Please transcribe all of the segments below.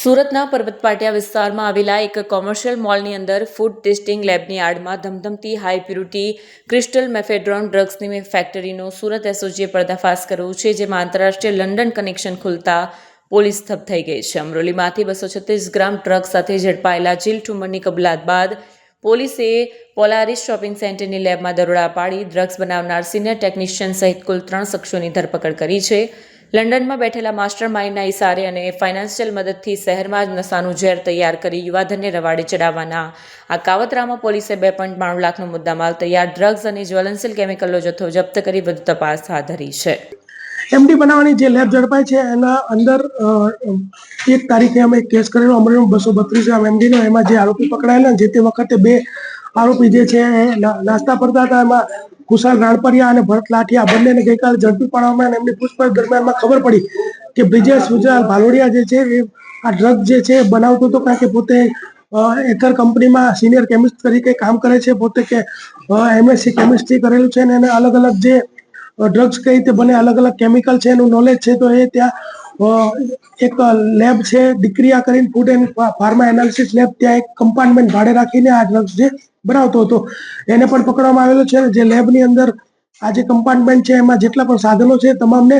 સુરતના પર્વત પાટિયા વિસ્તારમાં આવેલા એક કોમર્શિયલ મોલની અંદર ફૂડ ટેસ્ટિંગ લેબની આડમાં ધમધમતી હાઈ પ્યુરિટી ક્રિસ્ટલ મેફેડ્રોન ડ્રગ્સની ફેક્ટરીનો સુરત એસઓજીએ પર્દાફાશ કર્યો છે, જેમાં આંતરરાષ્ટ્રીય લંડન કનેક્શન ખુલતા પોલીસ સ્તબ્ધ થઈ ગઈ છે. અમરોલીમાંથી 236 ગ્રામ ડ્રગ્સ સાથે ઝડપાયેલા જીલ ઠુમરની કબૂલાત બાદ પોલીસે પોલારિસ શોપિંગ સેન્ટરની લેબમાં દરોડા પાડી ડ્રગ્સ બનાવનાર સિનિયર ટેકનિશિયન સહિત કુલ 3 શખ્સોની ધરપકડ કરી છે. લંડનમાં બેઠેલા માસ્ટર માઇન્ડના ઇશારે અને ફાઇનાન્શિયલ મદદથી શહેરમાં જ નશાનું ઝેર તૈયાર કરી યુવાધનને રવાડે ચડાવવાના આ કાવતરામાં પોલીસે 2.92 લાખનો મુદ્દામાલ તૈયાર ડ્રગ્સ અને જ્વલનશીલ કેમિકલનો જથ્થો જપ્ત કરી વધુ તપાસ હાથ ધરી છે. એમડી બનાવવાની જે લેબ ઝડપાઈ છે એના અંદર 1 તારીખે અમે કેસ કરેલો અમરેલી 232 ગ્રામ એમડીનો. એમાં જે આરોપી પકડાયેલા જે તે વખતે 2 આરોપી જે છે નાસ્તા પડતા હતા, એમાં કુશાલ રાણપરિયા અને ભરત લાઠિયા બંનેને ગઈકાલે ઝડપી પાડવામાં અને એમની પૂછપરછ દરમિયાનમાં ખબર પડી કે બ્રિજેશ ગુજરાલ ભાલોડિયા જે છે એ આ ડ્રગ જે છે બનાવતો હતો, કારણ કે પોતે એકર કંપનીમાં સિનિયર કેમિસ્ટ તરીકે કામ કરે છે, પોતે કે એમએસસી કેમિસ્ટ્રી કરેલું છે અને એને અલગ અલગ જે ડ્રગ્સ કઈ રીતે બને, અલગ અલગ કેમિકલ છે એનું નોલેજ છે. તો એ ત્યાં એક લેબ છે ડિક્રિયા કરીને food and pharma analysis lab, ત્યાં એક કમ્પાર્ટમેન્ટ ભાડે રાખીને આ ડ્રગ્સ જે બનાવતો હતો એને પણ પકડવામાં આવેલો છે. જે લેબની અંદર આ જે કમ્પાર્ટમેન્ટ છે એમાં જેટલા પણ સાધનો છે તમામને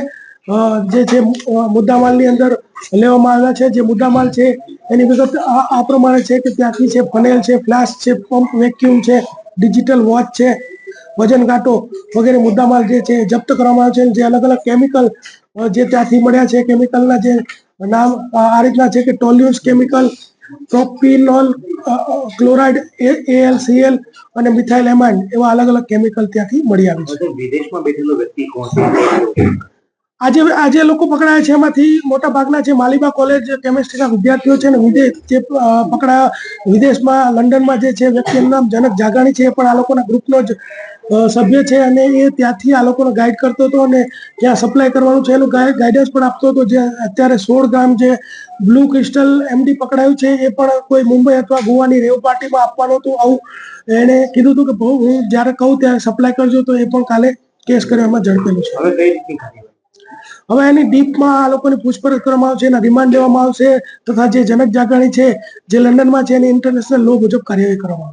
જે છે મુદ્દામાલની અંદર લેવામાં આવ્યા છે. જે મુદ્દામાલ છે એની વિગત આ પ્રમાણે છે કે ત્યાંથી છે ફનેલ છે, ફ્લાસ્ક છે, પંપ વેક્યુમ છે, ડિજિટલ વોચ છે, વજન કાંટો વગેરે મુદ્દામાલ જે છે જપ્ત કરવામાં આવે છે. જે અલગ અલગ કેમિકલ જે ત્યાંથી મળ્યા છે, કેમિકલના જે નામ આ રીતના છે કે ટોલ્યુન્સ કેમિકલ, પ્રોપિનોલ ક્લોરાઇડ, AlCl અને મિથાઇલ એમાઇન એવા અલગ અલગ કેમિકલ ત્યાંથી મળી આવે છે. વિદેશમાં બેઠેલો વ્યક્તિ કોણ? આજે લોકો પકડાયા છે એમાંથી મોટા ભાગના છે માલિબા કોલેજ કેમિસ્ટ્રીના વિદ્યાર્થીઓ છે, અને વિદેશ જે પકડાયા વિદેશમાં લંડનમાં જે છે વ્યક્તિનું નામ જનક જાગાણી છે, એ પણ આ લોકોના ગ્રુપનો જ સભ્ય છે અને એ ત્યાંથી આ લોકોને ગાઈડ કરતો હતો અને ત્યાં સપ્લાય કરવાનું છે એનું ગાઈડન્સ પણ આપતો હતો. જે અત્યારે 16 ગ્રામ જે બ્લુ ક્રિસ્ટલ એમડી પકડાયું છે એ પણ કોઈ મુંબઈ અથવા ગોવાની રેવ પાર્ટીમાં આપવાનું હતું, આવું એણે કીધું હતું કે હું જ્યારે કહું ત્યારે સપ્લાય કરજો. તો એ પણ કાલે કેસ કર્યો, એમાં ઝડપેલું છે. હવે એની ડીપમાં આ લોકોની પૂછપરછ કરવામાં આવશે, એના રિમાન્ડ લેવામાં આવશે તથા જે જનક જાગાણી છે જે લંડનમાં છે એની ઇન્ટરનેશનલ લો મુજબ કાર્યવાહી કરવામાં આવશે.